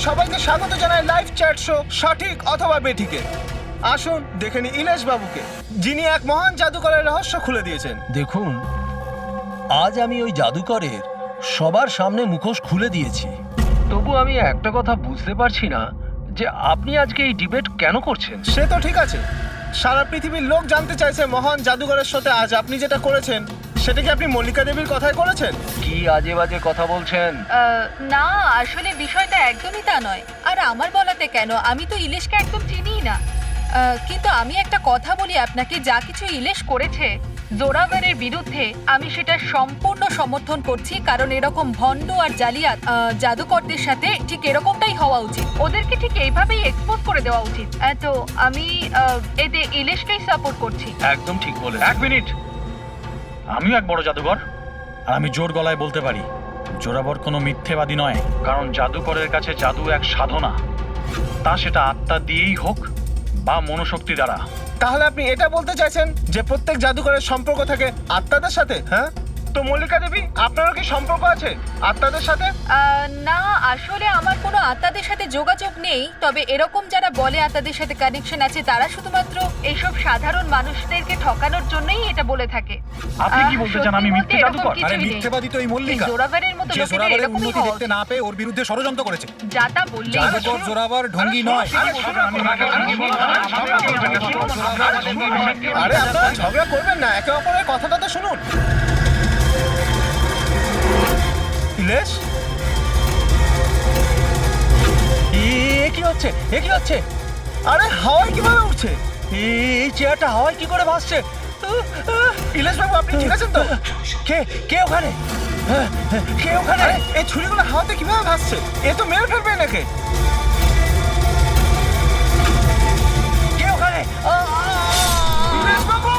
সবাইকে স্বাগত জানাই লাইভ চ্যাট শো সঠিক অথবা বেঠিকে। আসুন দেখে নি ইলেশ বাবুকে, যিনি এক মহান জাদুকরের রহস্য খুলে দিয়েছেন। দেখুন, আজ আমি ওই জাদুকরের সবার সামনে মুখোশ খুলে দিয়েছি। তবু আমি একটা কথা বুঝতে পারছি না যে আপনি আজকে এই ডিবেট কেন করছেন। সে তো ঠিক আছে, সারা পৃথিবীর লোক জানতে চাইছে মহান জাদুকরের সাথে আজ আপনি যেটা করেছেন সেটা কি আপনি মল্লিকা দেবীর কথাই করেছেন? কি আজে বাজে কথা বলছেন? না, আসলে বিষয়টা একদমই তা নয়। আর আমার বলাতে কেন, আমি তো ইলিশকে একদম চিনিই না। কিন্তু আমি একটা কথা বলি আপনাকে, যা কিছু ইলিশ করেছে জোরাভারের বিরুদ্ধে, আমি সেটা সম্পূর্ণ সমর্থন করছি। কারণ এরকম ভণ্ড আর জালিয়াত জাদুকরদের সাথে ঠিক এরকমটাই হওয়া উচিত, ওদেরকে ঠিক এইভাবেই এক্সপোজ করে দেওয়া উচিত। তো আমি এতে ইলিশকেই সাপোর্ট করছি। একদম ঠিক বলে। এক মিনিট, আমিও এক বড় জাদুকর, আর আমি জোর গলায় বলতে পারি জোরাবর কোনো মিথ্যেবাদী নয়। কারণ জাদুকরের কাছে জাদু এক সাধনা, তা সেটা আত্মা দিয়েই হোক বা মনোশক্তি দ্বারা। তাহলে আপনি এটা বলতে চাইছেন যে প্রত্যেক জাদুকরের সম্পর্ক থাকে আত্মাদের সাথে? হ্যাঁ, তো মল্লিকা দেবী আপনারও কি সম্পর্ক আছে আত্মাদের সাথে? না, আসলে আমার কোনো আত্মাদের সাথে যোগাযোগ নেই। তবে এরকম যারা বলে আত্মাদের সাথে কানেকশন আছে, তারা শুধুমাত্র এইসব সাধারণ মানুষদেরকে ঠকানোর জন্যই এটা বলে থাকে। আপনি কি বলতে চান আমি মিথ্যে জাদুকর? আরে মিথ্যেবাদী তো এই মল্লিকা, জোরাভারের মতো যে লোকেদের জোরাবারের এরকমই উন্নতি হওয়া দেখতে উচিত। না পেয়ে ওর বিরুদ্ধে ষড়যন্ত্র করেছে। যা তা বললেই জাদুকর জোরাবার ঢঙ্গি নয়। আরে আপনারা ঝগড়া করবেন না, একে অপরের কথাটা তো শুনুন। ইলেশ, কি হচ্ছে? এ কি হচ্ছে? আরে হাওয়ায় কিভাবে উঠছে? এই চেয়ারটা হাওয়ায় কি করে ভাসছে? ইলেশ বাবু আপনি ঠিক আছেন তো? কে কে ওখানে? কে ওখানে? আরে এই ছুরিগুলো হাওয়াতে কিভাবে ভাসছে? এ তো মেরে ফেলবে নাকি? কে ওখানে? ইলেশ বাবু!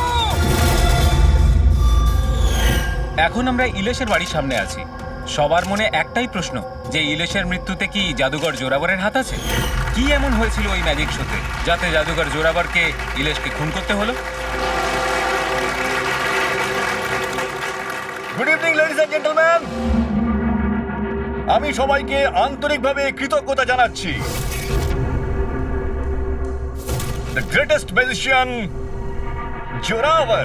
এখন আমরা ইলেশের বাড়ির সামনে আছি। সবার মনে একটাই প্রশ্ন, যে ইলেশের মৃত্যুতে কি জাদুকর জোরাবরের হাত আছে? কি এমন হয়েছিল ওই ম্যাজিক শোতে যাতে জাদুকর জোরাবরকে ইলেশকে খুন করতে হলো? Good evening ladies and gentleman, আমি সবাইকে আন্তরিকভাবে কৃতজ্ঞতা জানাচ্ছি। The greatest magician Zorawar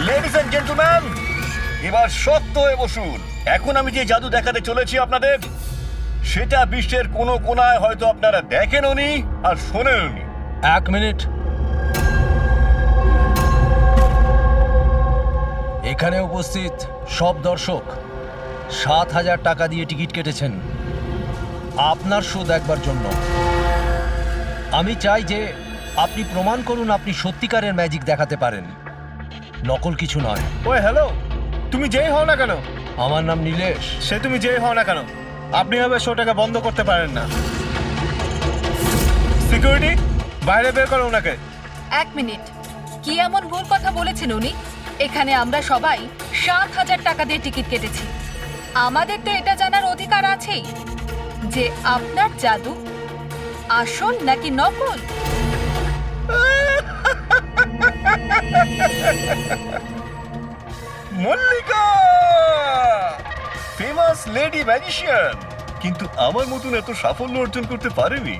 ladies and gentleman, এবার শক্ত হয়ে বসুন। এখন আমি যে জাদু দেখাতে চলেছি আপনাদের, সেটা বিশ্বের কোনো কোনায় হয়তো আপনারা দেখেনওনি আর শোনেনওনি। এক মিনিট, এখানে উপস্থিত সব দর্শক ৭,০০০ টাকা দিয়ে টিকিট কেটেছেন আপনার শো দেখবার জন্য। আমি চাই যে আপনি প্রমাণ করুন আপনি সত্যিকারের ম্যাজিক দেখাতে পারেন, নকল কিছু নয়। ওই হ্যালো, তুমি যেই হও না কেন, আমার নাম নীলেশ। সে তুমি যেই হও না কেন, আপনি হবে শোটাকে বন্ধ করতে পারেন না। সিকিউরিটি, বাইরে বের করো ওনাকে। এক মিনিট, কি এমন ভুল কথা বলেছেন উনি? এখানে আমরা সবাই ৭,০০০ টাকা দিয়ে টিকিট কেটেছি। আমাদের তো এটা জানার অধিকার আছেই যে আপনার জাদু আসল নাকি নকল। মল্লিকা, ফেমাস লেডি ম্যাজিশিয়ান, কিন্তু আমার মতন এত সাফল্য অর্জন করতে পারেনি।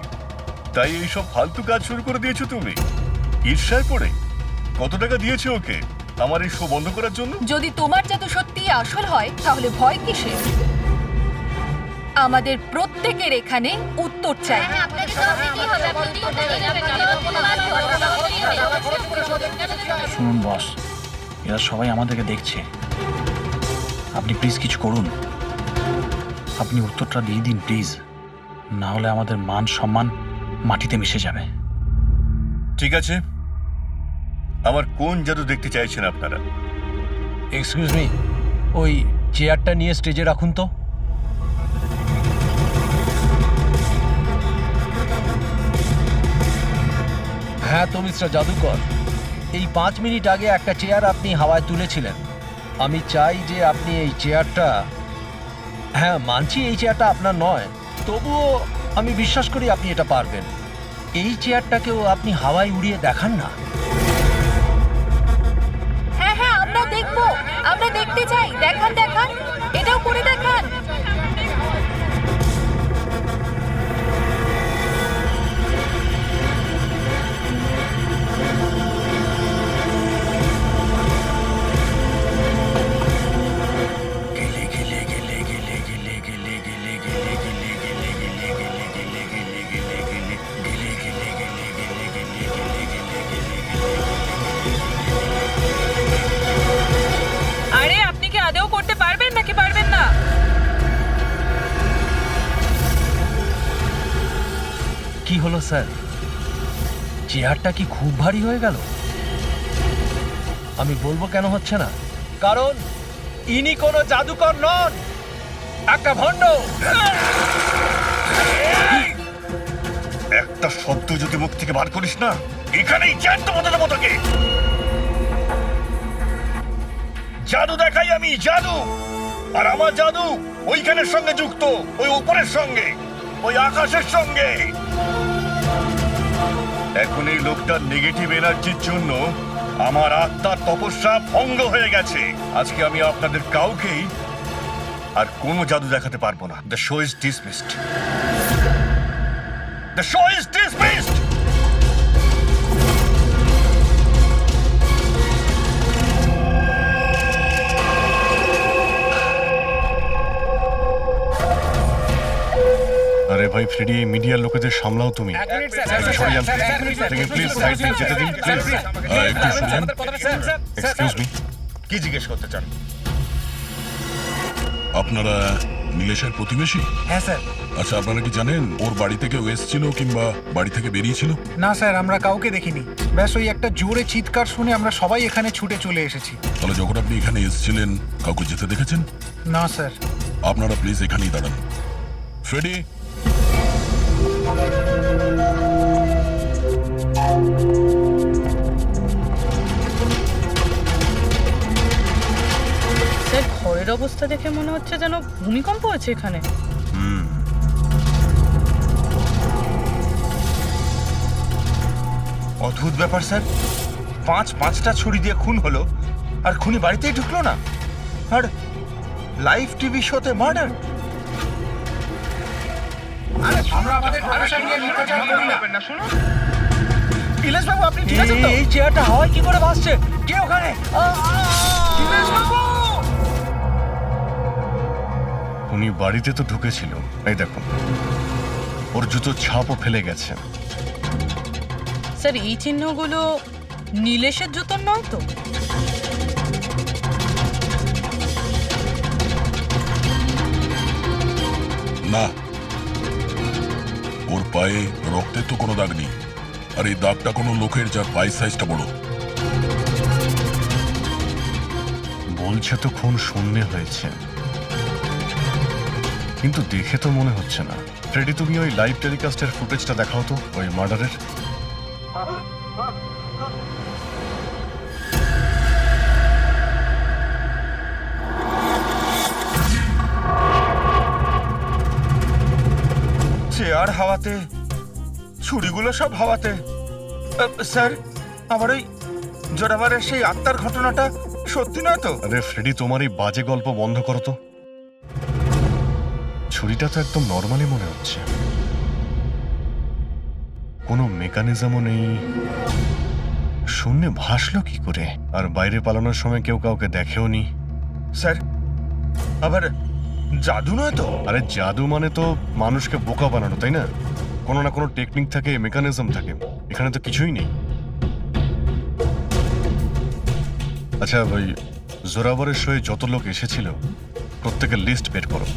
তাই এইসব ফালতু কাজ শুরু করে দিয়েছো তুমি ঈর্ষায় পড়ে। কত টাকা দিয়েছো ওকে আমার এই শো বন্ধ করার জন্য? যদি তোমার জাদু সত্যি আসল হয় তাহলে ভয় কিসের? আমাদের প্রত্যেকের এখানে উত্তর চাই। শুনুন বস, এরা সবাই আমাদেরকে দেখছে, আপনি প্লিজ কিছু করুন। আপনি উত্তরটা দিয়ে দিন প্লিজ, না হলে আমাদের মান সম্মান মাটিতে মিশে যাবে। ঠিক আছে, আমার কোন জাদু দেখতে চাইছেন আপনারা? এক্সকিউজ মি, ওই চেয়ারটা নিয়ে স্টেজে রাখুন তো। হ্যাঁ তো মিস্টার জাদুকর, এই 5 মিনিট আগে একটা চেয়ার আপনি হাওয়ায় তুলেছিলেন। আমি চাই যে আপনি এই চেয়ারটা, হ্যাঁ মানছি এই চেয়ারটা আপনার নয়, তবুও আমি বিশ্বাস করি আপনি এটা পারবেন। এই চেয়ারটাকেও আপনি হাওয়ায় উড়িয়ে দেখান না। হ্যাঁ হ্যাঁ, আমরা দেখবো, আমরা দেখতে চাই। দেখান দেখান, এটাও করে দেখান। আরে আপনি কি আদৌ করতে পারবেন নাকি পারবেন না? কি হলো স্যার, চেয়ারটা কি খুব ভারী হয়ে গেল? আমি বলবো কেন হচ্ছে না, কারণ ইনি কোনো জাদুকর নন, একটা ভণ্ড। একটা শব্দ যদি মুখ থেকে বার করিস না, এখানেই জ্যান্ত বদলে দেবো তোকে। জাদু দেখাই আমি, জাদু। আর আমার জাদু ওইখানের সঙ্গে যুক্ত, ওই উপরের সঙ্গে, ওই আকাশের সঙ্গে। এখন এই লোকটার নেগেটিভ এনার্জির জন্য আমার আত্মার তপস্যা ভঙ্গ হয়ে গেছে। আজকে আমি আপনাদের কাউকেই আর কোনো জাদু দেখাতে পারবো না। The show is dismissed. The show is dismissed. আরে ভাই ফ্রেডি, এই মিডিয়ার লোকেদের সামলাও তুমি। সরে যান প্লিজ, সাইড দিন, যেতে দিন প্লিজ। একটু সরে যান। এক্সকিউজ মি, কি জিজ্ঞেস করতে চান? আপনারা নীলেশের প্রতিবেশী? হ্যাঁ স্যার। আচ্ছা, আপনারা কি জানেন ওর বাড়ি থেকে এসেছিল কিংবা বাড়ি থেকে বেরিয়েছিল? না স্যার, আমরা কাউকে দেখিনি। ব্যাস ওই একটা জোরে চিৎকার শুনে আমরা সবাই এখানে ছুটে চলে এসেছি। তাহলে যখন আপনি এখানে এসেছিলেন কাউকে যেতে দেখেছেন? না স্যার। আপনারা প্লিজ এখানেই দাঁড়ান। ফ্রেডি, স্যার, ঘরের অবস্থা দেখে মনে হচ্ছে যেন ভূমিকম্প হয়েছে এখানে। অদ্ভুত ব্যাপার স্যার, পাঁচটা ছুরি দিয়ে খুন হলো আর খুনি বাড়িতেই ঢুকলো না, আর লাইভ টিভি শোতে মার্ডার। ইলেশ বাবু, আপনি ঠিক আছেন তো? এই চেয়ারটা হাওয়ায় কি করে ভাসছে? কে ওখানে? উনি বাড়িতে তো ঢুকেছিল, এই দেখুন ওর জুতো ছাপও ফেলে গেছে। স্যার, এই চিহ্নগুলো নীলেশের জুতোর নয় তো? না, ওর পায়ে রক্তের তো কোনো দাগ নেই। আর এই দাগটা কোনো লোকের যার পায়ের সাইজটা বড়। বলছে তো খুন শূন্যে হয়েছে, কিন্তু দেখে তো মনে হচ্ছে না। ফ্রেডি, তুমি ওই লাইভ টেলিকাস্টের ফুটেজটা দেখাও তো, ওই মার্ডারের। চেয়ার হাওয়াতে, ছুরিগুলো সব হাওয়াতে। স্যার, আমার ওই জোরাবারের সেই আত্মার ঘটনাটা সত্যি নয় তো? আরে ফ্রেডি, তোমার এই বাজে গল্প বন্ধ করো তো। ছুরিটা তো একদম নর্মালি মনে হচ্ছে, কোনো মেকানিজমও নেই। শূন্যে ভাসলো কি করে? আর বাইরে পালানোর সময় কেউ কাউকে দেখেও নি। স্যার, আবার জাদু নয় তো? আরে জাদু মানে তো মানুষকে বোকা বানানো, তাই না? কোনো না কোনো টেকনিক থাকে, মেকানিজম থাকে। এখানে তো কিছুই নেই। আচ্ছা, ওই জোরাবরের শোয়ে যত লোক এসেছিল প্রত্যেকের লিস্ট বের করো।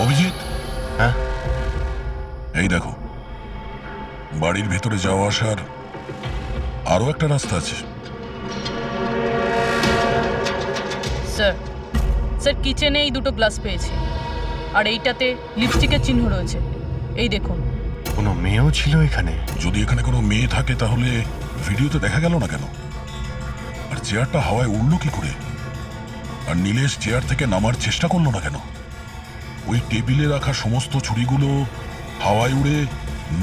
অভিজিৎ, হ্যাঁ? এই দেখো, বাড়ির ভেতরে যাওয়া আসার আরো একটা রাস্তা আছে। স্যার স্যার কিচেনে এই দুটো গ্লাস পেয়েছি, আর এইটাতে লিপস্টিকের চিহ্ন রয়েছে, এই দেখুন। কোনো মেয়েও ছিল এখানে? যদি এখানে কোনো মেয়ে থাকে তাহলে ভিডিওতে দেখা গেল না কেন? আর চেয়ারটা হাওয়ায় উড়লো কি করে? আর নীলেশ চেয়ার থেকে নামার চেষ্টা করলো না কেন? ওই টেবিলে রাখা সমস্ত ছুরিগুলো হাওয়ায় উড়ে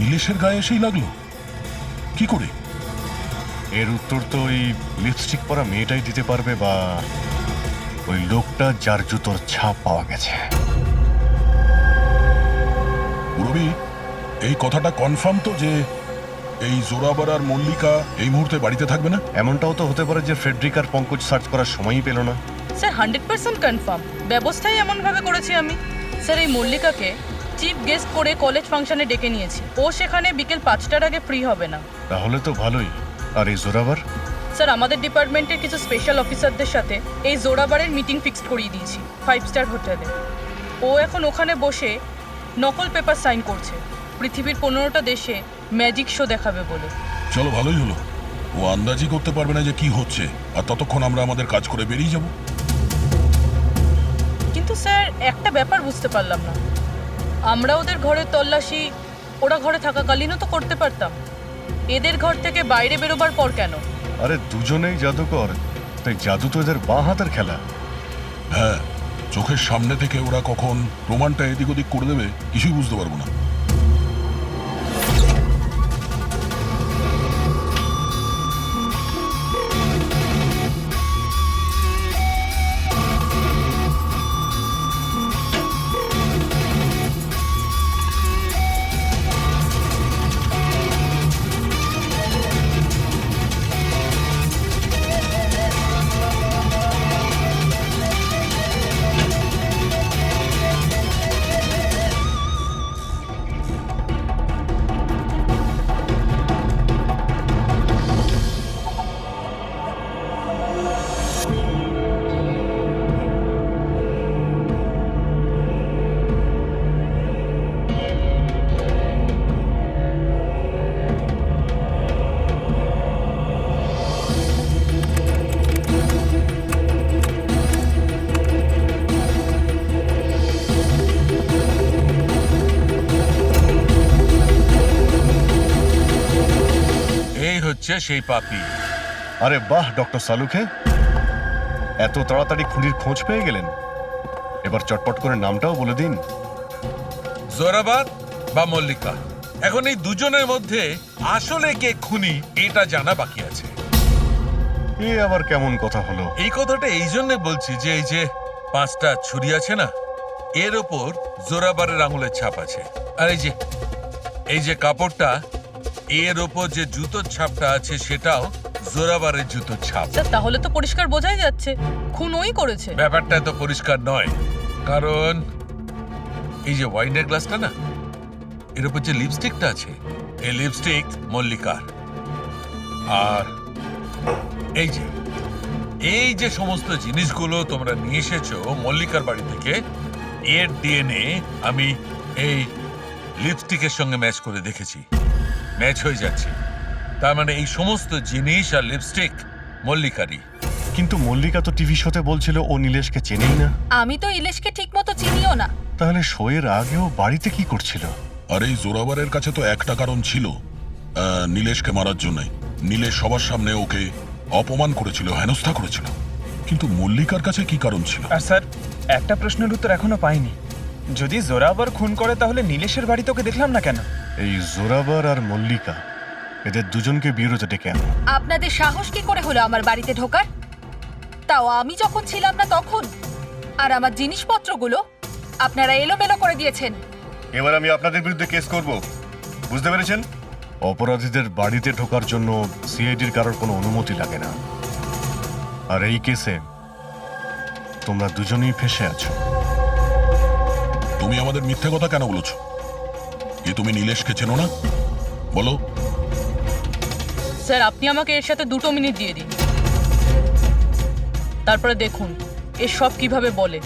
নীলেশের গায়ে এসেই লাগলো কি করে? এর উত্তর তো ওই লিপস্টিক পরা মেয়েটাই দিতে পারবে, বা ওই লোকটা যার জুতোর ছাপ পাওয়া গেছে। রবি, এই কথাটা কনফার্ম তো যে এই জোরাবার আর মল্লিকা এই মুহূর্তে বাড়িতে থাকবে না? এমনটাও তো হতে পারে যে ফ্রেডরিক আর পঙ্কজ সার্চ করার সময়ই পেল না। স্যার 100% কনফার্ম, ব্যবস্থাই এমনভাবে করেছি আমি। স্যার এই মল্লিকাকে চিফ গেস্ট করে কলেজ ফাংশনে ডেকে নিয়েছি, ও সেখানে বিকেল 5টার আগে ফ্রি হবে না। তাহলে তো ভালোই। আর এই জোরাবার? স্যার আমাদের ডিপার্টমেন্টের কিছু স্পেশাল অফিসারদের সাথে এই জোরাবারের মিটিং ফিক্সড করিয়ে দিয়েছি 5 স্টার হোটেলে। ও এখন ওখানে বসে নকল পেপার সাইন করছে, পৃথিবীর 15টা দেশে ম্যাজিক শো দেখাবে বলে। চলো, ভালোই হলো। ও আন্দাজই করতে পারবে না যে কি হচ্ছে, আর ততক্ষণ আমরা আমাদের কাজ করে বেরিয়ে যাব। কিন্তু স্যার একটা ব্যাপার বুঝতে পারলাম না, আমরা ওদের ঘরের তল্লাশি ওরা ঘরে থাকাকালীনও তো করতে পারতাম, এদের ঘর থেকে বাইরে বেরোবার পর কেন? আরে দুজনেই জাদুকর, তাই জাদু তো এদের বাঁ হাতের খেলা। হ্যাঁ, চোখের সামনে থেকে ওরা কখন প্রমাণটা এদিক ওদিক করে দেবে কিছুই বুঝতে পারবো না। সেই পাপি। আরে বাহ ডক্টর সালুখে, এত তাড়াতাড়ি খুনির খোঁজ পেয়ে গেলেন। এবার চটপট করে নামটাও বলে দিন। জোরাবার বা মল্লিকা, এখন এই দুজনের মধ্যে আসলে কে খুনি এটা জানা বাকি আছে। এ আবার কেমন কথা হলো? এই কথাটা এই জন্য বলছি যে এই যে 5টা ছুরি আছে না, এর ওপর জোরাবারের আঙুলের ছাপ আছে। আর এই যে কাপড়টা, এর ওপর যে জুতোর ছাপটা আছে সেটাও জোরাবারের জুতোর ছাপ। স্যার তাহলে তো পরিষ্কার বোঝাই যাচ্ছে খুন ওই করেছে। ব্যাপারটা তো পরিষ্কার নয়, কারণ এই যে ওয়াইনের গ্লাসটা না, এর উপর যে লিপস্টিকটা আছে, এই লিপস্টিক মল্লিকার। আর এই যে সমস্ত জিনিসগুলো তোমরা নিয়ে এসেছো মল্লিকার বাড়ি থেকে, এর ডিএনএ আমি এই লিপস্টিকের সঙ্গে ম্যাচ করে দেখেছি, ম্যাচ হয়ে যাচ্ছে। তার মানে এই সমস্ত জিনিস আর লিপস্টিক মল্লিকারই। কিন্তু মল্লিকা তো টিভি শোতে বলছিল ও নীলেশকে চেনেই না। আমি তো ইলেশকে ঠিক মতো চিনিও না। তাহলে শোয়ের আগেও বাড়িতে কি করছিল? আর এই জোরাবারের কাছে তো একটা কারণ ছিল, নীলেশকে মারার জন্য। নীলেশ সবার সামনে ওকে অপমান করেছিল, হেনস্থা করেছিল। কিন্তু মল্লিকার কাছে কি কারণ ছিল? আর স্যার, একটা প্রশ্নের উত্তর এখনো পাইনি। যদি জোরাবার খুন করে তাহলে নীলেশের বাড়িতে ওকে দেখলাম না কেন? এই জোরাবার আর মল্লিকা, এদের দুজনকে বিরোধে ডেকে আনো। আপনাদের সাহস কি করে হলো আমার বাড়িতে ঢোকার? তাও আমি যখন ছিলাম না তখন। আর আমার জিনিসপত্রগুলো আপনারা এলোমেলো করে দিয়েছেন। এবার আমি আপনাদের বিরুদ্ধে কেস করব, বুঝতে পেরেছেন? অপরাধীদের বাড়িতে ঢোকার জন্য সিআইডির কারোর কোনো অনুমতি লাগে না। আর এই কেসে তোমরা দুজনেই ফেঁসে আছো। তুমি আমাদের মিথ্যে কথা কেন বলেছো? কি তুমি নীলেশকে চেনো না? বলো। স্যার আপনি আমাকে এর সাথে 2 মিনিট দিয়ে দিন, তারপরে দেখুন এর সব কিভাবে বলে।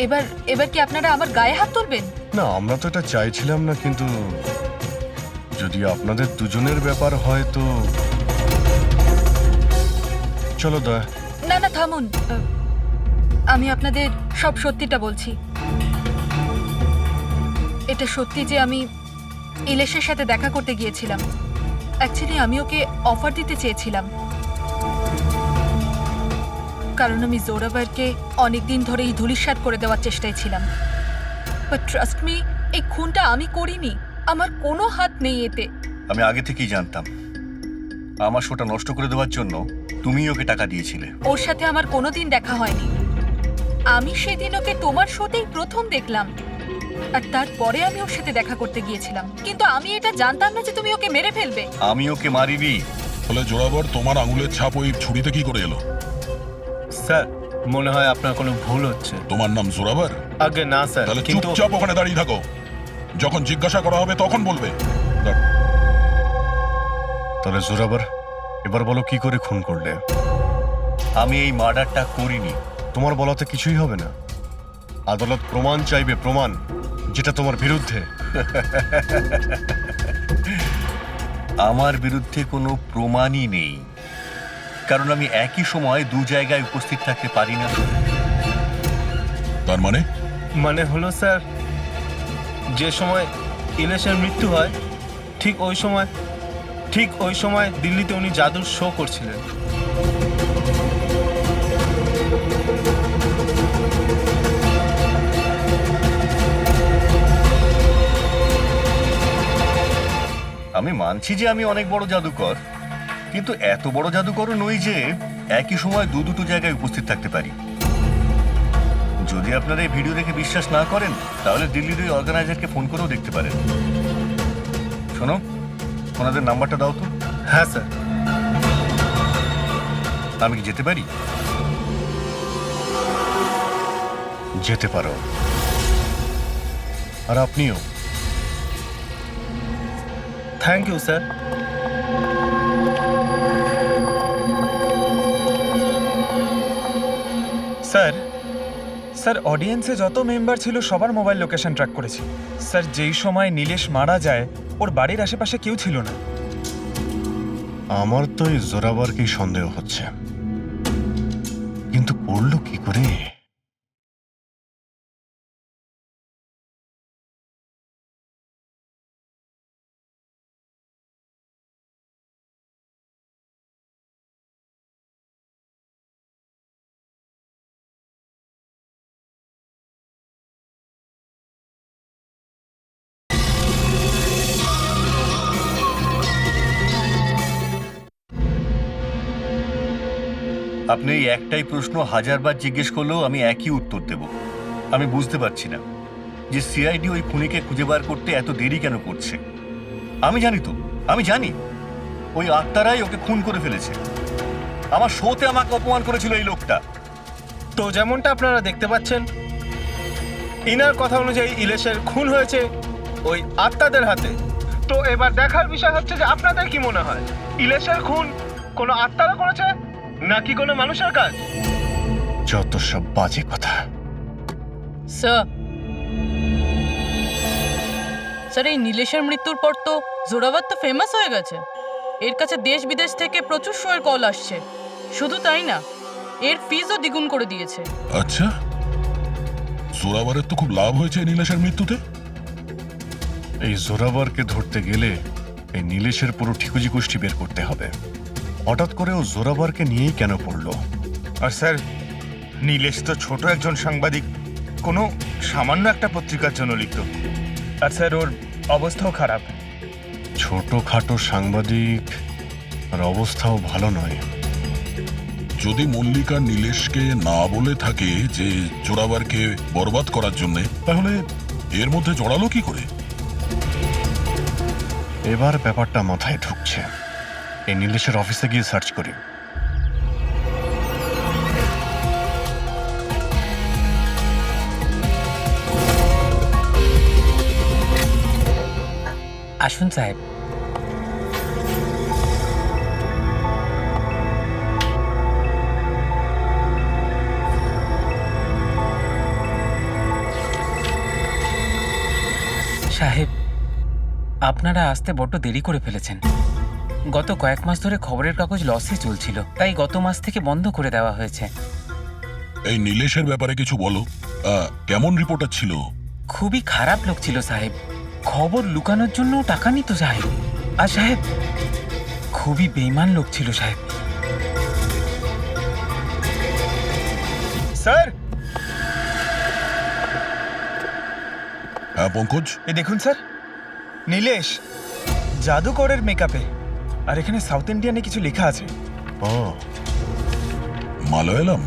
এবার এবার কি আপনারা আমার গায়ে হাত তুলবেন? না, আমরা তো এটা চাইছিলাম না, কিন্তু যদি আপনাদের দুজনের ব্যাপার হয় তো চলো দয়া। না না থামুন, আমি আপনাদের সব সত্যিটা বলছি। এটা সত্যি যে আমি ইলেশের সাথে দেখা করতে গিয়েছিলাম। অ্যাকচুয়ালি আমি ওকে অফার দিতে চেয়েছিলাম, কারণ আমি জোরাবারকে অনেকদিন ধরেই ধূলিসাৎ করে দেওয়ার চেষ্টায় ছিলাম। বাট ট্রাস্ট মি, এই খুনটা আমি করিনি, আমার কোনো হাত নেই এতে। আমি আগে থেকেই জানতাম আমার শোটা নষ্ট করে দেওয়ার জন্য তুমি ওকে টাকা দিয়েছিলে। ওর সাথে আমার কোনোদিন দেখা হয়নি। আমি সেদিন ওকে তোমার শোতেই প্রথম দেখলাম, আর তারপরে আমি ওর সাথে দেখা করতে গিয়েছিলাম। কিন্তু আমি এটা জানতাম না যে তুমি ওকে মেরে ফেলবে। আমি ওকে মারিনি। ফলে জোরাবর তোমার আঙুলের ছাপ ওই ছুরিতে কি করে এলো? স্যার, মনে হয় আপনার কোনো ভুল হচ্ছে। তোমার নাম জোরাবর? আগে না স্যার, তাহলে কিন্তু চুপচাপ ওখানে দাঁড়িয়ে থাকো, যখন জিজ্ঞাসা করা হবে তখন বলবে। তাহলে জোরাবর, এবার বলো কি করে খুন করলে? আমি এই মার্ডারটা করিনি। তোমার বলাতে কিছুই হবে না। আদালত প্রমাণ চাইবে, প্রমাণ যেটা তোমার বিরুদ্ধে। আমার বিরুদ্ধে কোনো প্রমাণই নেই, কারণ আমি একই সময় দু জায়গায় উপস্থিত থাকতে পারি না। তার মানে? মানে হলো স্যার, যে সময় ইলেশের মৃত্যু হয় ঠিক ওই সময় দিল্লিতে উনি জাদুর শো করছিলেন। আমি মানছি যে আমি অনেক বড় জাদুকর, কিন্তু এত বড় জাদুকরও নই যে একই সময় দুটো জায়গায় উপস্থিত থাকতে পারি। যদি আপনারা এই ভিডিও দেখে বিশ্বাস না করেন, তাহলে দিল্লির ওই অর্গানাইজারকে ফোন করেও দেখতে পারেন। শোনো, ওনাদের নাম্বারটা দাও তো। হ্যাঁ স্যার। আমি কি যেতে পারি? যেতে পারো। আর আপনিও। Thank you sir. স্যার অডিয়েন্সে যত মেম্বার ছিল সবার মোবাইল লোকেশন ট্র্যাক করেছি। স্যার যেই সময় নীলেশ মারা যায় ওর বাড়ির আশেপাশে কেউ ছিল না। আমার তো এই জোরাবারকেই সন্দেহ হচ্ছে, কিন্তু করলো কি করে? আপনি এই একটাই প্রশ্ন হাজারবার জিজ্ঞেস করলেও আমি একই উত্তর দেব। আমি বুঝতে পারছি না যে সিআইডি ওই খুনিকে খুঁজে বার করতে এত দেরি কেন করছে। আমি জানি ওই আত্মারাই ওকে খুন করে ফেলেছে। আমার শোতে আমাকে অপমান করেছিল এই লোকটা। তো যেমনটা আপনারা দেখতে পাচ্ছেন, ইনার কথা অনুযায়ী ইলেশের খুন হয়েছে ওই আত্মাদের হাতে। তো এবার দেখার বিষয় হচ্ছে যে আপনাদের কি মনে হয়, ইলেশের খুন কোনো আত্মারা করেছে নাকি কোনো মানুষের কাজ? যত সব বাজে কথা। স্যার এই নীলেশের মৃত্যুর পর তো জোরাবার তো ফেমাস হয়ে গেছে। এর কাছে দেশ বিদেশ থেকে প্রচুর শোয়ের কল আসছে। শুধু তাই না, এর ফিজও দ্বিগুণ করে দিয়েছে। আচ্ছা, জোরাবারের তো খুব লাভ হয়েছে এই নীলেশের মৃত্যুতে। এই জোরাবারকে ধরতে গেলে এই নীলেশের পুরো ঠিকুজি গোষ্ঠী বের করতে হবে। হঠাৎ করে ও জোরাবারকে নিয়েই কেন পড়লো? আর স্যার, নীলেশ তো ছোট একজন সাংবাদিক, কোনো সামান্য একটা পত্রিকার জন্য লিখত। আর স্যার ওর অবস্থাও খারাপ। ছোটখাটো সাংবাদিক, আর অবস্থাও ভালো নয়। যদি মল্লিকা নীলেশকে না বলে থাকে যে জোরাবারকে বরবাদ করার জন্য, তাহলে এর মধ্যে জড়ালো কি করে? এবার ব্যাপারটা মাথায় ঢুকছে। এই নীলেশের অফিসে গিয়ে সার্চ করি। আসুন সাহেব। সাহেব, আপনারা আসতে বড্ড দেরি করে ফেলেছেন। গত কয়েক মাস ধরে খবরের কাগজ লসে চলছিল, তাই গত মাস থেকে বন্ধ করে দেওয়া হয়েছে। এই নীলেশের ব্যাপারে কিছু বলো। কেমন রিপোর্টার ছিল? খুবই খারাপ লোক ছিল সাহেব, খবর লুকানোর জন্য টাকা নিত সাহেব। আর সাহেব, খুবই বেইমান লোক ছিল সাহেব। স্যার, হ্যাঁ পঙ্কজ, এ দেখুন স্যার, নীলেশ জাদুকরের মেকআপে, আর এখানে সাউথ ইন্ডিয়ানে কিছু লেখা আছে। ও মালয়ালাম,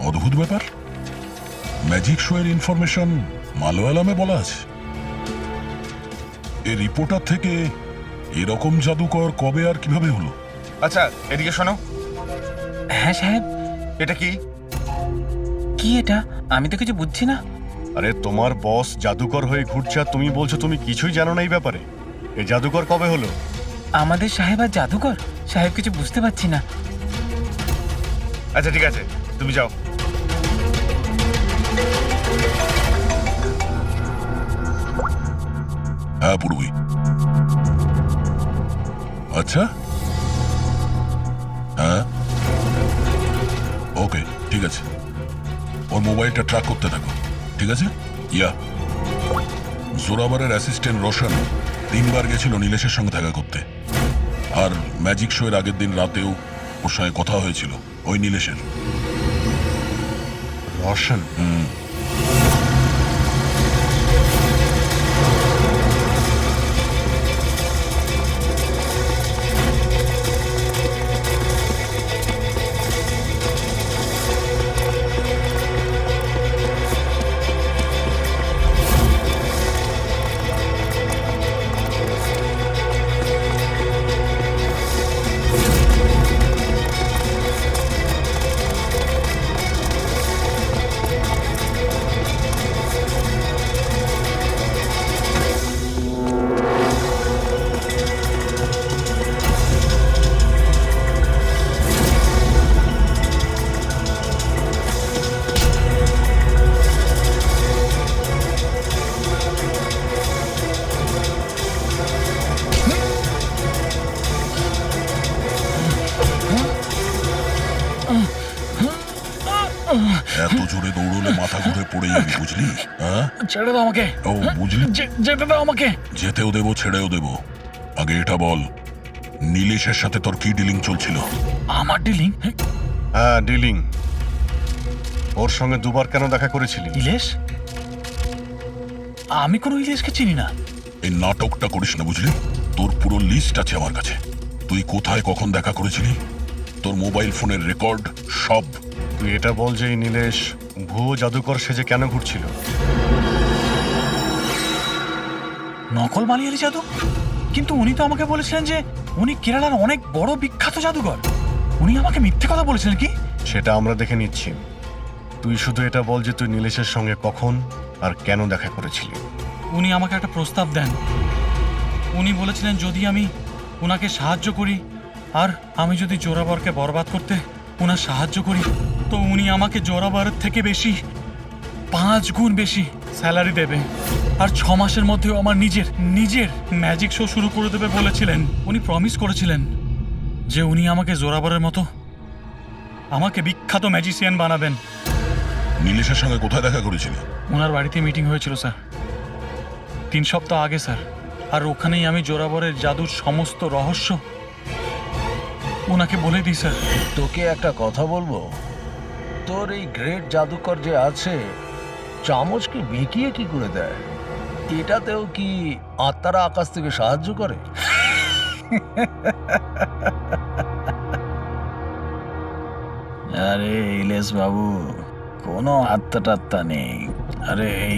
অদ্ভুত ব্যাপার। ম্যাজিক শো এর ইনফরমেশন মালয়ালামে বলা আছে। এই রিপোর্টার থেকে এরকম জাদুকর কবে আর কিভাবে হলো? আচ্ছা, এদিকে শোনো। হ্যাঁ সাহেব। এটা কি? কি এটা? আমি তো কিছু বুঝছি না। আরে তোমার বস জাদুকর হয়ে ঘুরছে আর তুমি বলছো তুমি কিছুই জানো না এই ব্যাপারে। এই জাদুকর কবে হলো? আমাদের সাহেব আর জাদুকর? সাহেব, কিছু বুঝতে পারছি না। আচ্ছা ঠিক আছে, তুমি যাও। হ্যাঁ পূর্বী। আচ্ছা, হ্যাঁ ওকে, ঠিক আছে। ওর মোবাইলটা ট্র্যাক করতে থাকো, ঠিক আছে? ইয়া, জোরাবারের অ্যাসিস্ট্যান্ট রোশন 3 বার গেছিল নীলেশের সঙ্গে দেখা করতে। আর ম্যাজিক শো এর আগের দিন রাতেও ওর সঙ্গে কথা হয়েছিল ওই নীলেশের। রোশন? এত জোরে দৌড়লে মাথা ঘুরে পড়ে যাবি, বুঝলি? হ্যাঁ, ছেড়ে দাও আমাকে। ও বুঝলি, যেতে দাও আমাকে। যেতেও দেবো ছেড়েও দেবো। আগে এটা বল, নীলেশের সাথে তোর কি ডিলিং চলছিল? আমার ডিলিং? হ্যাঁ ডিলিং। ওর সঙ্গে 2 বার কেন দেখা করেছিলি? ইলেশ? আমি কোনো ইলেশকে চিনি না। এই নাটকটা করিস না, বুঝলি? তোর পুরো লিস্ট আছে আমার কাছে। তুই কোথায় কখন দেখা করেছিলি, তোর মোবাইল ফোনের রেকর্ড সব। তুই এটা বল যে এই নীলেশ ভুয়ো জাদুকর সেজে কেন ঘুরছিল? নকল মালিয়ালি জাদু? কিন্তু উনি তো আমাকে বলেছিলেন যে উনি কেরালার অনেক বড় বিখ্যাত জাদুকর। উনি আমাকে মিথ্যে কথা বলেছিলেন কি? সেটা আমরা দেখে নিচ্ছি। তুই শুধু এটা বল যে তুই নীলেশের সঙ্গে কখন আর কেন দেখা করেছিলি। উনি আমাকে একটা প্রস্তাব দেন। উনি বলেছিলেন যদি আমি ওনাকে সাহায্য করি, আর আমি যদি জোরাবরকে বরবাদ করতে ওনার সাহায্য করি, তো উনি আমাকে জোরাবরের থেকে বেশি 5 গুণ বেশি স্যালারি দেবে। আর 6 মাসের মধ্যেও আমার নিজের ম্যাজিক শো শুরু করে দেবে বলেছিলেন। উনি প্রমিস করেছিলেন যে উনি আমাকে জোরাবরের মতো আমাকে বিখ্যাত ম্যাজিশিয়ান বানাবেন। নীলেশের সঙ্গে কোথায় দেখা করেছিলি? ওনার বাড়িতে মিটিং হয়েছিল স্যার, 3 সপ্তাহ আগে স্যার। আর ওখানেই আমি জোরাবরের জাদুর সমস্ত রহস্য ওনাকে বলে দিই স্যার। তোকে একটা কথা বলবো, তোর এই গ্রেট জাদুকর যে আছে, চামচকে বেঁকিয়ে কি করে দেয়? এটাতেও কি আত্মারা আকাশ থেকে সাহায্য করে? আরে ইলেশ বাবু, কোনো আত্মা টাত্তা নেই। আরে এই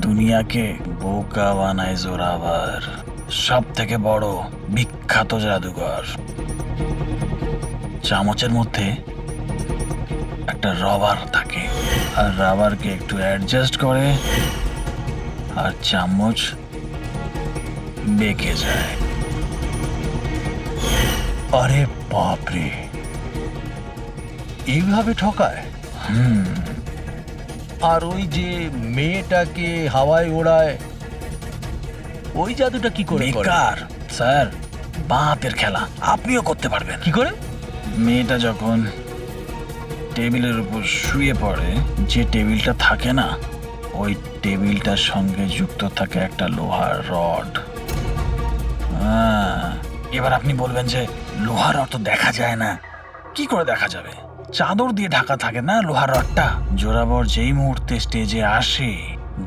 দুনিয়াকে বোকা বানায় জোরাবার, সব থেকে বড় বিখ্যাত জাদুকর। চামচের মধ্যে একটা রবার থাকে, আর রাবারকে একটু অ্যাডজাস্ট করে আর চামচ বেঁকে যায়। আরে বাপরে, এইভাবে ঠকায়? আর ওই যে মেয়েটাকে হাওয়ায় ওড়ায়, ওই জাদুটা কি করে করে? বেকার স্যার, বাঁ হাতের খেলা আপনিও করতে পারবেন। কি করে? মেয়েটা যখন টেবিলের উপর শুয়ে পড়ে, যে টেবিলটা থাকে না, ওই টেবিলটার সঙ্গে যুক্ত থাকে একটা লোহার রড। এবার আপনি বলবেন যে লোহার রড তো দেখা যায় না। কি করে দেখা যাবে? চাদর দিয়ে ঢাকা থাকে না লোহার রডটা। জোরাবর যেই মুহূর্তে স্টেজে আসে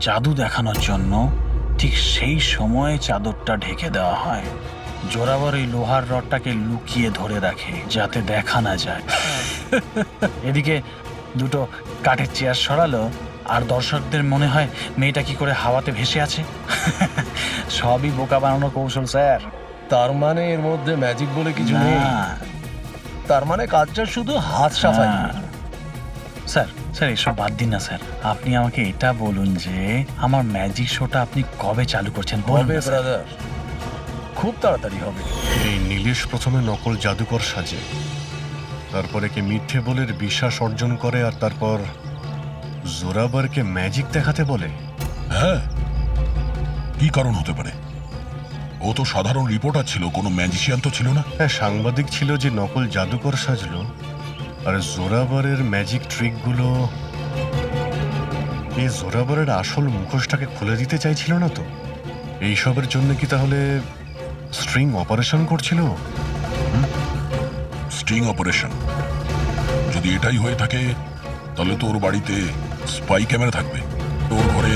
জাদু দেখানোর জন্য, ঠিক সেই সময়ে চাদরটা ঢেকে দেওয়া হয়। জোরাবর এই লোহার রডটাকে লুকিয়ে ধরে রাখে যাতে দেখা না যায়। এদিকে দুটো কাঠের চেয়ার সরালো আর দর্শকদের মনে হয় মেয়েটা কি করে হাওয়াতে ভেসে আছে। সবই বোকা বানানোর কৌশল স্যার। তার মানে এর মধ্যে ম্যাজিক বলে কিছু নেই? না। তার মানে কাজটা শুধু হাত সাফাই। স্যার স্যার এসব বাদ দিন না স্যার। আপনি আমাকে এটা বলুন যে আমার ম্যাজিক শোটা আপনি কবে চালু করছেন? বলুন হবে না, স্যার। ব্রাদার, খুব তাড়াতাড়ি হবে। এই নীলেশ প্রথমে নকল জাদুকর সাজে, তারপরে কি মিথ্যে বলে বিশ্বাস অর্জন করে, আর তারপর জোরাবারকে ম্যাজিক দেখাতে বলে। হ্যাঁ, কি কারণ হতে পারে? ও তো সাধারণ রিপোর্টার ছিল, কোনো ম্যাজিশিয়ান তো ছিল না। হ্যাঁ, সাংবাদিক ছিল যে নকল জাদুকর সাজলো, আর জোরাবারের ম্যাজিক ট্রিকগুলো এই জোরাবারের আসল মুখোশটাকে খুলে দিতে চাইছিল না তো? এইসবের জন্য কি তাহলে স্ট্রিং অপারেশন করছিল? Sting operation? যদি এটাই হয়ে থাকে তাহলে তো ওর বাড়িতে স্পাই ক্যামেরা থাকবে, ওর ঘরে।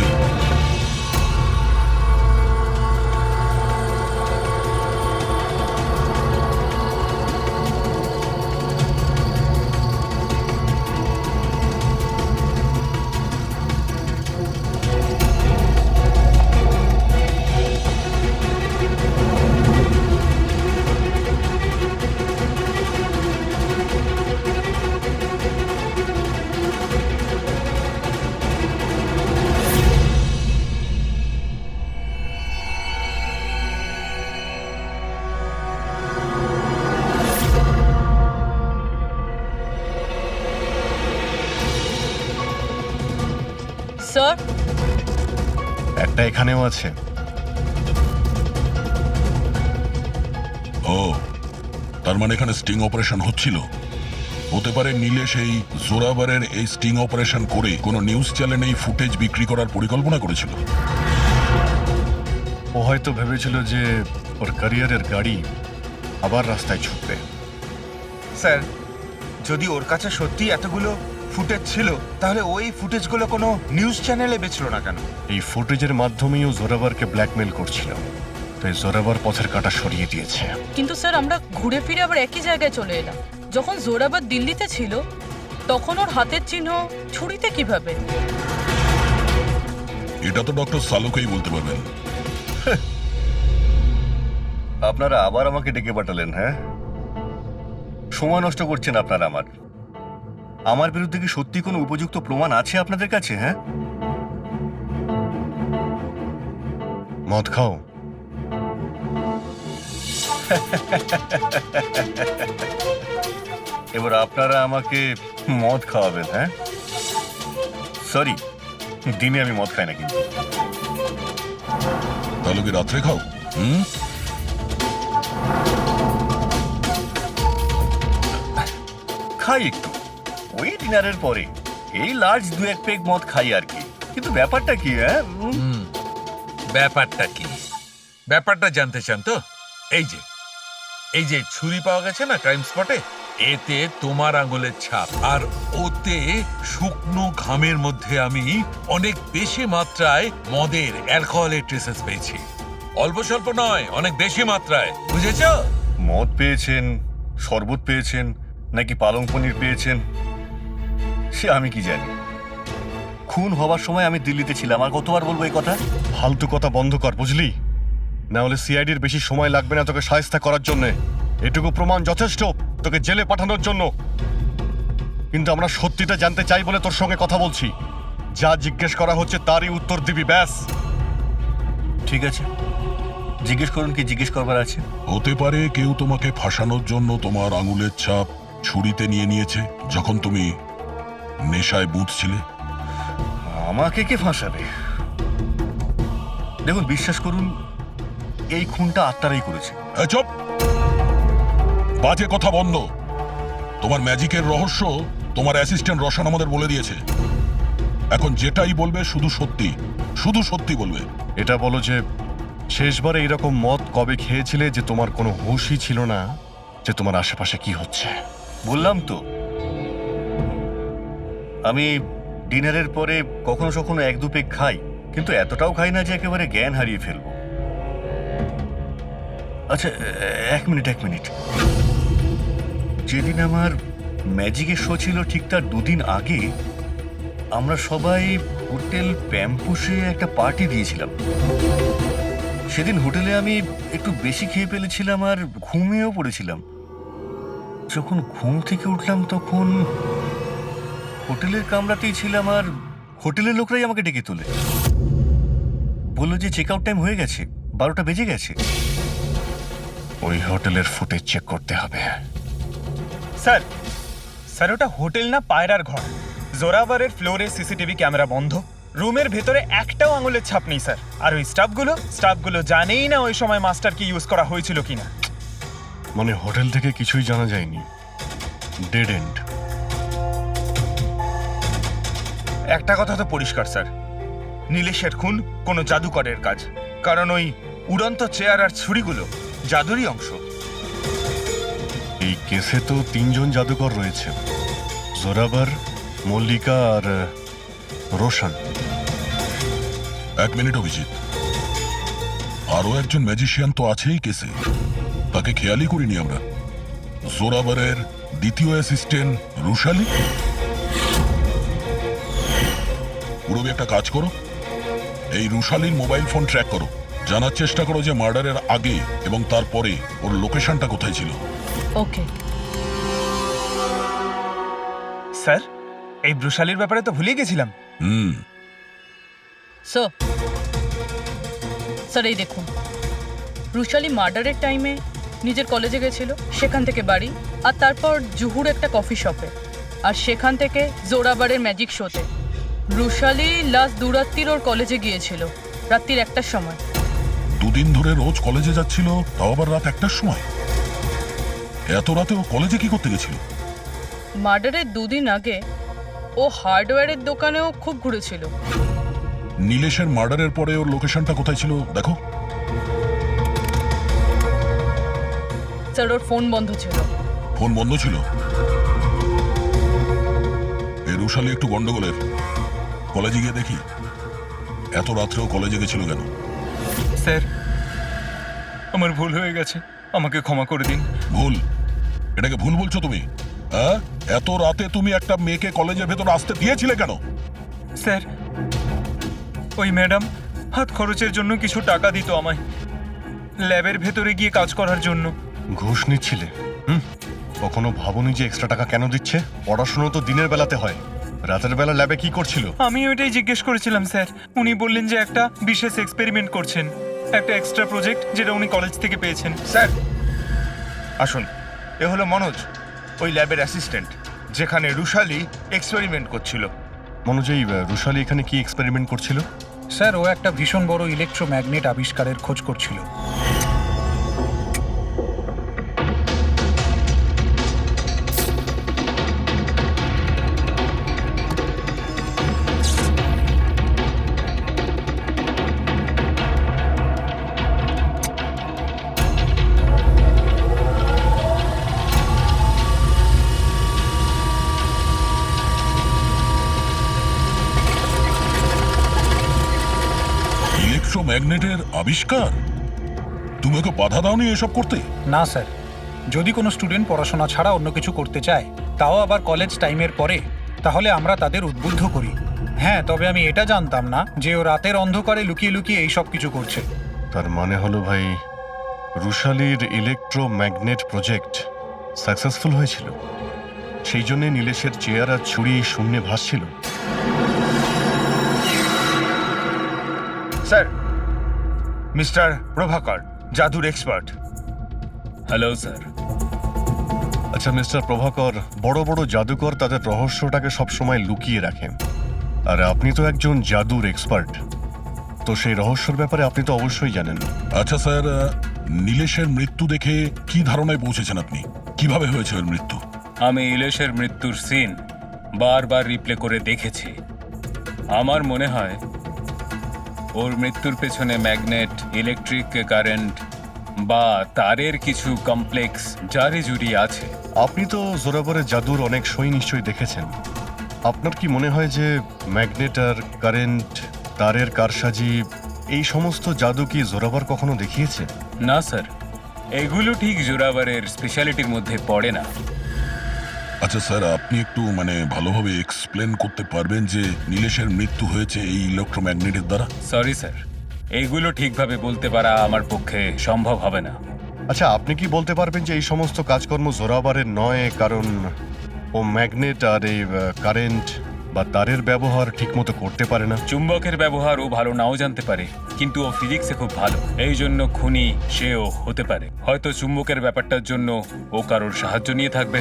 স্যার, একটা এখানেও আছে। ও, তার মানে এখানে স্টিং অপারেশন হচ্ছিল। হতে পারে নীলেশ এই জোরাবারের এই স্টিং অপারেশন করে কোনো নিউজ চ্যানেলে এই ফুটেজ বিক্রি করার পরিকল্পনা করেছিল। ও হয়তো ভেবেছিল যে ওর ক্যারিয়ারের গাড়ি আবার রাস্তায় ছুটবে। স্যার, যদি ওর কাছে সত্যি এতগুলো ফুটেজ ছিল, তাহলে ওই ফুটেজগুলো কোনো নিউজ চ্যানেলে বেচলো না কেন? এই ফুটেজের মাধ্যমেই ও জোরাবারকে ব্ল্যাকমেল করছিল, তাই জোরাবার পথের কাঁটা সরিয়ে দিয়েছে। কিন্তু স্যার আমরা ঘুরে ফিরে আবার একই জায়গায় চলে এলাম। যখন জোরাবার দিল্লিতে ছিল তখন ওর হাতের চিহ্ন ছুরিতে কিভাবে? এটা তো ডক্টর সালুকেই বলতে পারবেন। আপনারা আবার আমাকে ডেকে পাঠালেন? হ্যাঁ, সময় নষ্ট করছেন আপনারা। আমার বিরুদ্ধে কি সত্যি কোনো উপযুক্ত প্রমাণ আছে আপনাদের কাছে? হ্যাঁ, মদ খাও। এবার আপনারা আমাকে মদ খাওয়াবেন? হ্যাঁ, সরি, দিনে আমি মদ খাই না। কিন্তু তাহলে কি রাত্রে খাও? খাই একটু, ওই ডিনারের পরে এই লার্জ 2-1 পেগ মদ খাই আর কি। কিন্তু ব্যাপারটা কি? হ্যাঁ, ব্যাপারটা কি? ব্যাপারটা জানতে চান তো? এই যে ছুরি পাওয়া গেছে না ক্রাইম স্পটে, এতে তোমার আঙুলের ছাপ, আর ওতে শুকনো ঘামের মধ্যে আমি অনেক বেশি মাত্রায় মদের, অ্যালকোহলের ট্রেসেস পেয়েছি। অল্প স্বল্প নয়, অনেক বেশি মাত্রায়, বুঝেছো? মদ পেয়েছেন, শরবত পেয়েছেন, নাকি পালং পনির পেয়েছেন সে আমি কি জানি। খুন হবার সময় আমি দিল্লিতে ছিলাম। আর কতবার বলবো এই কথা? ফালতু কথা বন্ধ কর, বুঝলি? না হলে সিআইডির বেশি সময় লাগবে না তোকে শায়েস্তা করার জন্য। এটুকু প্রমাণ যথেষ্ট তোকে জেলে পাঠানোর জন্য। কিন্তু আমরা সত্যিটা জানতে চাই বলে তোর সঙ্গে কথা বলছি। যা জিজ্ঞেস করা হচ্ছে তারই উত্তর দিবি, ব্যাস। ঠিক আছে, জিজ্ঞেস করুন, কি জিজ্ঞেস করবার আছে। হতে পারে কেউ তোমাকে ফাঁসানোর জন্য তোমার আঙুলের ছাপ ছুরিতে নিয়ে নিয়েছে যখন তুমি নেশায় বুঝছিলে। আমাকে কে ফাঁসাবে? দেখুন, বিশ্বাস করুন, এই খুনটা আত্মারাই করেছে। এই চুপ! বাজে কথা বন্ধ। তোমার ম্যাজিকের রহস্য তোমার অ্যাসিস্ট্যান্ট রশন আমাদের বলে দিয়েছে। এখন যেটাই বলবে শুধু সত্যি, শুধু সত্যি বলবে। এটা বলো যে শেষবার এইরকম মদ কবে খেয়েছিলে যে তোমার কোনো হুঁশই ছিল না যে তোমার আশেপাশে কি হচ্ছে? বললাম তো, আমি ডিনারের পরে কখনো কখনো এক দু পেগ খাই, কিন্তু এতটাও খাই না যে একেবারে জ্ঞান হারিয়ে ফেলবো। আচ্ছা, এক মিনিট। যেদিন আমার ম্যাজিকের শো ছিল ঠিক তার দুদিন আগে আমরা সবাই হোটেল প্যাম্পুসে একটা পার্টি দিয়েছিলাম। সেদিন হোটেলে আমি একটু বেশি খেয়ে ফেলেছিলাম আর ঘুমিয়েও পড়েছিলাম। যখন ঘুম থেকে উঠলাম তখন হোটেলের কামরাতেই ছিলাম আর হোটেলের লোকরাই আমাকে ডেকে তোলে, বললো যে চেক আউট টাইম হয়ে গেছে, 12টা বেজে গেছে। ওই হোটেলের ফুটেজ চেক করতে হবে। স্যার ওটা হোটেল না, পায়রার ঘর। জোরাভারের ফ্লোরে সিসিটিভি ক্যামেরা বন্ধ, রুমের ভেতরে একটাও আঙুলের ছাপ নেই স্যার। আর ওই স্টাফগুলো জানেই না ওই সময় মাস্টারকে ইউজ করা হয়েছিল কিনা। মানে হোটেল থেকে কিছুই জানা যায়নি, ডেড এন্ড। একটা কথা তো পরিষ্কার স্যার, নীলেশের খুন কোনো জাদুকরের কাজ, কারণ ওই উড়ন্ত চেয়ার আর ছুরিগুলো জাদুরই অংশ। এই কেসে তো 3 জন জাদুকর রয়েছে, জোরাবার, মল্লিকা আর রোশন। এক মিনিট অভিজিৎ, আরো একজন ম্যাজিশিয়ান তো আছেই কেসে, তাকে খেয়ালই করিনি আমরা। জোরাবারের দ্বিতীয় অ্যাসিস্ট্যান্ট রুশালি। পুরবি একটা কাজ করো, এই রুশালির মোবাইল ফোন ট্র্যাক করো, জানার চেষ্টা করো যে মার্ডারের আগে এবং তারপরে ওর লোকেশনটা কোথায় ছিল। ওকে স্যার, এই ব্রুশালির ব্যাপারে তো ভুলে গেছিলাম। স্যার এই দেখুন, রুশালি মার্ডারের টাইমে নিজের কলেজে গেছিল, সেখান থেকে বাড়ি, আর তারপর জুহুর একটা কফি শপে, আর সেখান থেকে জোরাবারের ম্যাজিক শোতে। রুশালি লাস্ট দুরাত্রির ওর কলেজে গিয়েছিল, রাত্রির 1টার সময়। দুদিন ধরে রোজ কলেজে যাচ্ছিল, তাও আবার রাত 1টার সময়? এত রাতে ও কলেজে কি করতে গেছিল? মার্ডারের 2 দিন আগে ও হার্ডওয়্যারের দোকানেও খুব ঘুরেছিল। নীলেশের মার্ডারের পরে ওর লোকেশনটা কোথায় ছিল দেখো। স্যার ওর ফোন বন্ধ ছিল। ফোন বন্ধ ছিল? এই রুশালি একটু গন্ডগোলের। কলেজে গিয়ে দেখি এত রাত্রেও কলেজে গেছিল কেন। স্যার, আমার ভুল হয়ে গেছে, আমাকে ক্ষমা করে দিন। ভুল? এটাকে ভুল বলছো তুমি? হ্যাঁ, এত রাতে তুমি একটা মেয়েকে কলেজের ভেতর আসতে দিয়েছিলে কেন? স্যার, ওই ম্যাডাম হাত খরচের জন্য কিছু টাকা দিত আমায়, ল্যাবের ভেতরে গিয়ে কাজ করার জন্য। ঘুষ নিচ্ছিলে? কখনো ভাবনি যে এক্সট্রা টাকা কেন দিচ্ছে? পড়াশোনা তো দিনের বেলাতে হয়, রাতের বেলা ল্যাবে কি করছিল? আমি ওইটাই জিজ্ঞেস করেছিলাম স্যার। উনি বললেন যে একটা বিশেষ এক্সপেরিমেন্ট করছেন, একটা এক্সট্রা প্রজেক্ট যেটা উনি কলেজ থেকে পেয়েছেন। স্যার আসুন, এ হলো মনোজ, ওই ল্যাবের অ্যাসিস্ট্যান্ট, যেখানে রুশালি এক্সপেরিমেন্ট করছিল। মনোজ, এই রুশালি এখানে কি এক্সপেরিমেন্ট করছিল? স্যার ও একটা ভীষণ বড় ইলেকট্রোম্যাগনেট আবিষ্কারের খোঁজ করছিল। ইলেকট্রোম্যাগনেটের আবিষ্কার? তুমি ওকে বাধা দাওনি এসব করতে? না স্যার, যদি কোনো স্টুডেন্ট পড়াশোনা ছাড়া অন্য কিছু করতে চায়, তাও আবার কলেজ টাইমের পরে, তাহলে আমরা তাদের উদ্বুদ্ধ করি। হ্যাঁ, তবে আমি এটা জানতাম না যে ও রাতের অন্ধকারে লুকিয়ে লুকিয়ে এই সব কিছু করছে। তার মানে হলো ভাই, রুশালির ইলেকট্রোম্যাগনেট প্রজেক্ট সাকসেসফুল হয়েছিল, সেই জন্যে নীলেশের চেয়ার আর ছুরি শূন্যে ভাসছিল। স্যার, মিস্টার প্রভাকর, জাদুর এক্সপার্ট। Hello sir. আচ্ছা মিস্টার প্রভাকর, বড় বড় জাদুকর তাদের রহস্যটাকে সবসময় লুকিয়ে রাখেন, আর আপনি তো একজন জাদুর এক্সপার্ট। তো সেই রহস্যের ব্যাপারে আপনি তো অবশ্যই জানেন। আচ্ছা স্যার, নীলেশের মৃত্যু দেখে কি ধারণায় পৌঁছেছেন আপনি? কিভাবে হয়েছে ওর মৃত্যু? আমি ইলেশের মৃত্যুর সিন বারবার রিপ্লে করে দেখেছি। আমার মনে হয় ওর মৃত্যুর পেছনে ম্যাগনেট, ইলেকট্রিক কারেন্ট বা তারের কিছু কমপ্লেক্স জারি জুড়ি আছে। আপনি তো জোরাবরের জাদুর অনেক সই নিশ্চয়ই দেখেছেন। আপনার কি মনে হয় যে ম্যাগনেট আর কারেন্ট, তারের কারসাজি, এই সমস্ত জাদু কি জোরাবর কখনো দেখিয়েছে? না স্যার, এগুলো ঠিক জোরাবারের স্পেশালিটির মধ্যে পড়ে না। আচ্ছা স্যার, আপনি একটু ভালোভাবে এক্সপ্লেন করতে পারবেন যে নীলেশের মৃত্যু হয়েছে এই ইলেকট্রোম্যাগনেটের দ্বারা? সরি স্যার, এইগুলো ঠিকভাবে বলতে পারা আমার পক্ষে সম্ভব হবে না। আচ্ছা, আপনি কি বলতে পারবেন যে এই সমস্ত কাজকর্ম জোরাবারের নয়, কারণ ও ম্যাগনেট আর এই কারেন্ট বা তারের ব্যবহার ঠিকমতো করতে পারে না? চুম্বকের ব্যবহার ও ভালো নাও জানতে পারে, কিন্তু ও ফিজিক্সে খুব ভালো। এই জন্য খুনি সেও হতে পারে। হয়তো চুম্বকের ব্যাপারটার জন্য ও কারোর সাহায্য নিয়ে থাকবে।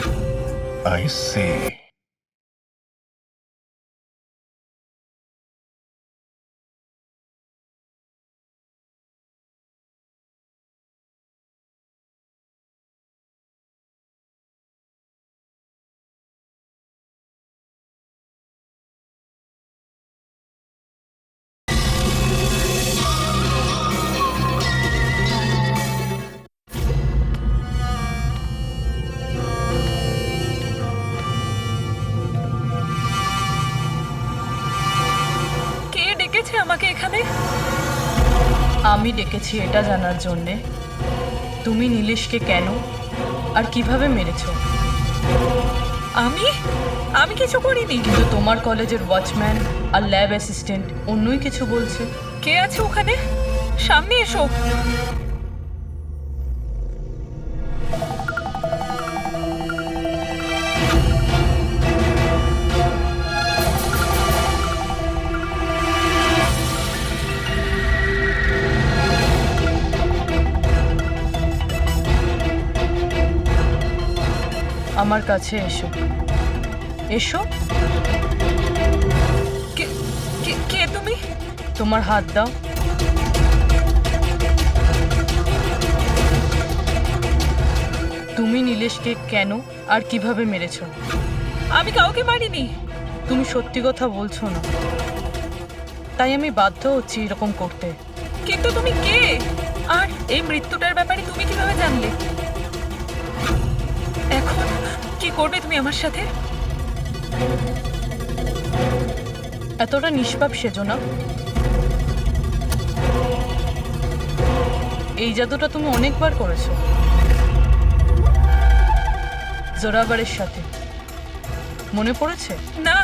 I say. কে ডেকেছে আমাকে এখানে? আমি ডেকেছি এটা জানার জন্যে তুমি নীলেশকে কেন আর কিভাবে মেরেছো। আমি আমি কিছু করিনি। কিন্তু তোমার কলেজের ওয়াচম্যান আর ল্যাব অ্যাসিস্ট্যান্ট অন্যই কিছু বলছে। কে আছে ওখানে? সামনে এসো। আমার কাছে এসো, এসো। কে কে কে তুমি? তোমার হাত দাও। তুমি নীলেশকে কেন আর কিভাবে মেরেছো? আমি কাউকে মারিনি। তুমি সত্যি কথা বলছো না, তাই আমি বাধ্য হচ্ছি এরকম করতে। কিন্তু তুমি কে? আর এই মৃত্যুটার ব্যাপারে তুমি কিভাবে জানলে? এখন কি করবে তুমি আমার সাথে? এতটা নিষ্পাপ সেজো না। এই জাদুটা তুমি অনেকবার করেছো জোরাবারের সাথে, মনে পড়েছে? না,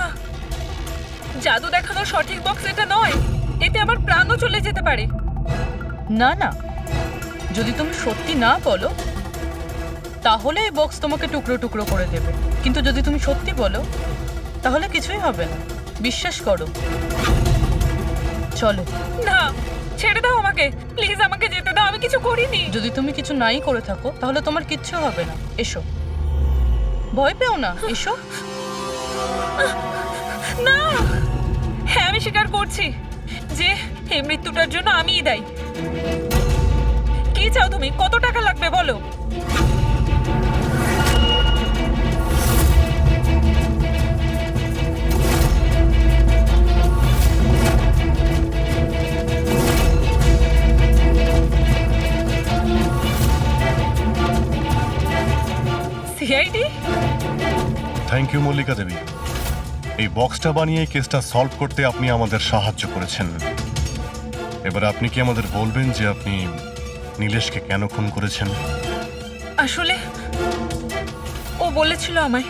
জাদু দেখানোর সঠিক বক্স এটা নয়। এতে আমার প্রাণও চলে যেতে পারে। না না, যদি তুমি সত্যি না বলো তাহলে এই বক্স তোমাকে টুকরো টুকরো করে দেবে, কিন্তু যদি তুমি সত্যি বলো তাহলে কিছুই হবে না। বিশ্বাস করো। চলো। না, ছেড়ে দাও আমাকে প্লিজ, আমাকে যেতে দাও। আমি কিছু করিনি। যদি তুমি কিছু নাই করে থাকো তাহলে তোমার কিচ্ছু হবে না। এসো, ভয় পেও না, এসো। না, হ্যাঁ আমি স্বীকার করছি যে এই মৃত্যুটার জন্য আমিই দায়ী। কি চাও তুমি? কত টাকা লাগবে বলো? সিআইডি? থ্যাংক ইউ মল্লিকা দেবী। এই বক্সটা বানিয়ে কেসটা সলভ করতে আপনি আমাদের সাহায্য করেছেন। এবার আপনি কি আমাদের বলবেন যে আপনি নীলেশকে কেন খুন করেছেন? আসলে ও বলেছিল আমায়।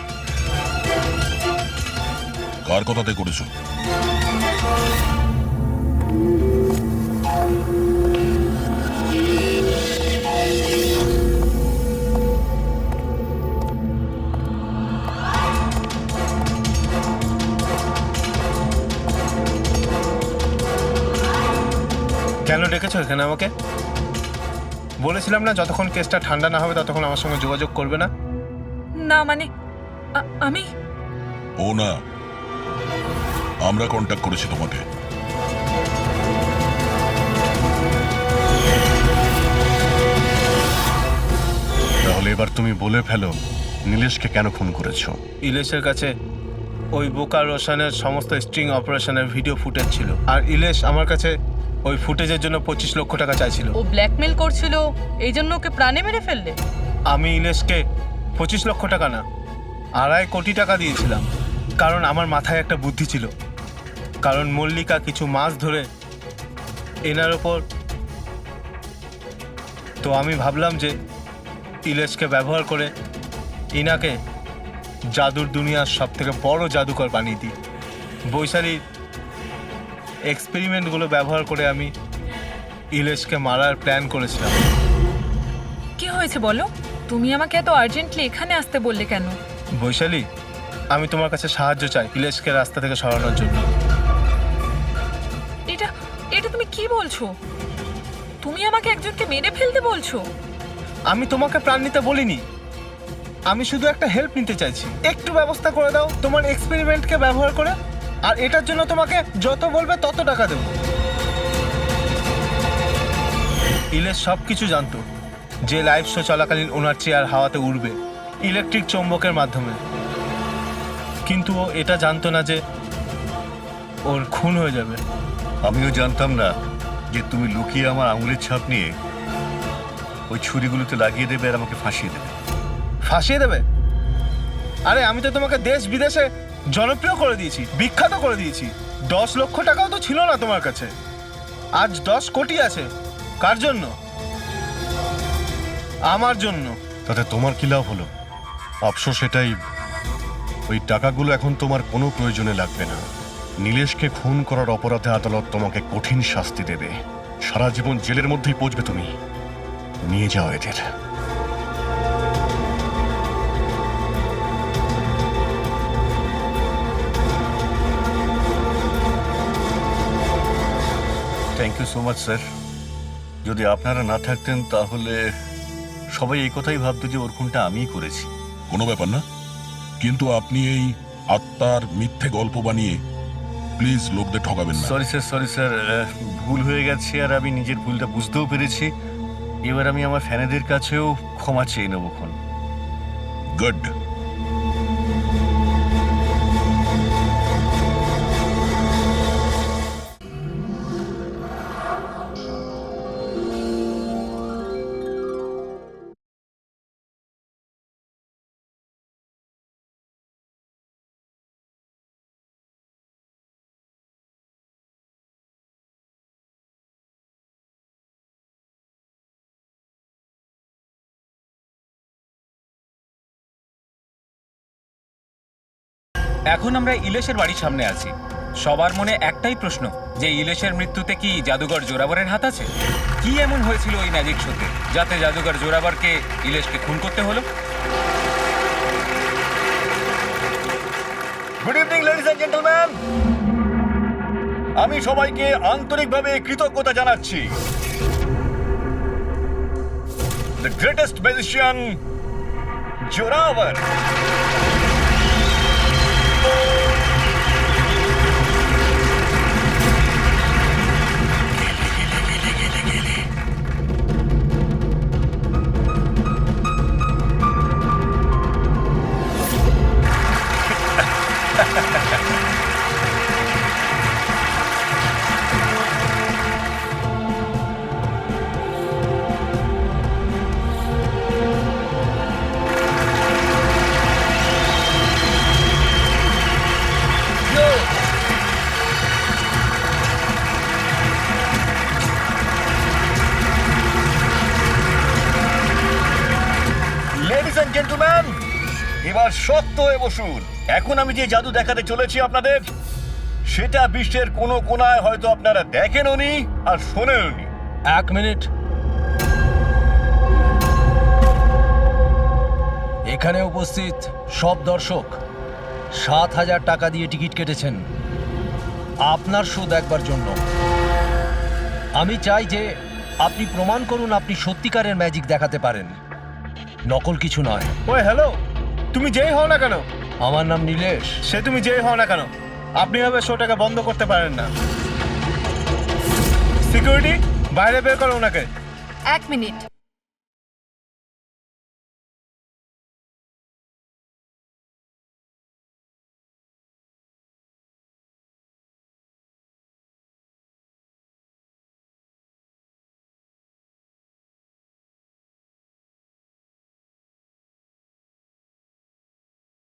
কার কথাতে করেছো? কেন ডেকেছো এখানে আমাকে? বলেছিলাম না যতক্ষণ কেসটা ঠান্ডা না হবে ততক্ষণ আমার সঙ্গে যোগাযোগ করবে না। না মানে আমি ও না, আমরা কন্ট্যাক্ট করেছি তোমাকে। তাহলে এবার তুমি বলে ফেলো নীলেশকে কেন খুন করেছো? ইলেশের কাছে ওই বোকা রোশনের সমস্ত স্ট্রিং অপারেশনের ভিডিও ফুটেজ ছিল, আর ইলেশ আমার কাছে ওই ফুটেজের জন্য 25 লক্ষ টাকা চাইছিল। ও ব্ল্যাকমেল করছিল, এই জন্য ওকে প্রাণে মেরে ফেললে? আমি ইলেশকে 25 লক্ষ টাকা না, 2.5 কোটি টাকা দিয়েছিলাম, কারণ আমার মাথায় একটা বুদ্ধি ছিল। কারণ মল্লিকা কিছু মাস ধরে এনার ওপর, তো আমি ভাবলাম যে ইলেশকে ব্যবহার করে ইনাকে জাদুর দুনিয়ার সব থেকে বড় জাদুকর বানিয়ে দিই। বৈশালীর এক্সপেরিমেন্টগুলো ব্যবহার করে আমি ইলেশকে মারার প্ল্যান করেছিলাম। কি হয়েছে বলো? তুমি আমাকে এত আর্জেন্টলি এখানে আসতে বললে কেন? বৈশালী, আমি তোমার কাছে সাহায্য চাই ইলেশকে রাস্তা থেকে সরানোর জন্য। এটা এটা তুমি কি বলছো? তুমি আমাকে একজনকে মেরে ফেলতে বলছো? আমি তোমাকে প্রাণ নিতে বলিনি, আমি শুধু একটা হেল্প নিতে চাইছি। একটু ব্যবস্থা করে দাও তোমার এক্সপেরিমেন্টকে ব্যবহার করে, আর এটার জন্য তোমাকে যত বলবে তত টাকা দেবো। ইলেশ সব কিছু জানতো যে লাইভ শো চলাকালীন ওনার চেয়ার হাওয়াতে উড়বে ইলেকট্রিক চৌম্বকের মাধ্যমে, কিন্তু ও এটা জানতো না যে ওর খুন হয়ে যাবে। আমিও জানতাম না যে তুমি লুকিয়ে আমার আঙুলের ছাপ নিয়ে ওই ছুরিগুলোতে লাগিয়ে দেবে আর আমাকে ফাঁসিয়ে দেবে। ফাঁসিয়ে দেবে? আরে আমি তো তোমাকে দেশ বিদেশে জনপ্রিয় করে দিয়েছি, বিখ্যাত করে দিয়েছি। 10 লক্ষ টাকাও তো ছিল না তোমার কাছে, আজ 10 কোটি আছে। কার জন্য? আমার জন্য। তাতে তোমার কি লাভ হলো? আফসোস এটাই, ওই টাকাগুলো এখন তোমার কোনো প্রয়োজনে লাগবে না। নীলেশকে খুন করার অপরাধে আদালত তোমাকে কঠিন শাস্তি দেবে, সারা জীবন জেলের মধ্যেই পচবে তুমি। নিয়ে যাও এদের। Thank you so much sir. যদি আপনারা না থাকতেন তাহলে সবাই এই কথাই ভাবতো যে ওর খুনটা আমিই করেছি। কোনো ব্যাপার না, কিন্তু আপনি এই আত্মার মিথ্যে গল্প বানিয়ে প্লিজ লোকদের ঠকাবেন না। সরি স্যার, ভুল হয়ে গেছে আর আমি নিজের ভুলটা বুঝতেও পেরেছি। এবার আমি আমার ফ্যানেদের কাছেও ক্ষমা চেয়ে নেবক্ষণ। গুড। এখন আমরা ইলেশের বাড়ির সামনে আছি। সবার মনে একটাই প্রশ্ন, যে ইলেশের মৃত্যুতে কি জাদুকর জোরাবরের হাত আছে? কি এমন হয়েছিল ওই ম্যাজিক শোতে যাতে জাদুকর জোরাবরকে ইলেশকে খুন করতে হলো? Good evening ladies and gentleman, আমি সবাইকে আন্তরিকভাবে কৃতজ্ঞতা জানাচ্ছি। The greatest magician Zorawar gentleman, এবার শক্ত হয়ে বসুন। এখন আমি যে জাদু দেখাতে চলেছি আপনাদের, সেটা বিশ্বের কোনো কোনায় হয়তো আপনারা দেখেনওনি আর শোনেনওনি। 1 মিনিট। এখানে উপস্থিত সব দর্শক 7,000 টাকা দিয়ে টিকিট কেটেছেন আপনার শো দেখবার জন্য। আমি চাই যে আপনি প্রমাণ করুন আপনি সত্যিকারের ম্যাজিক দেখাতে পারেন, নকল কিছু নয়। ওই হ্যালো, তুমি যেই হও না কেন, আমার নাম নীলেশ। সে তুমি যেই হও না কেন, আপনি এভাবে শোটাকে বন্ধ করতে পারেন না। সিকিউরিটি, বাইরে বের করো ওনাকে। 1 মিনিট।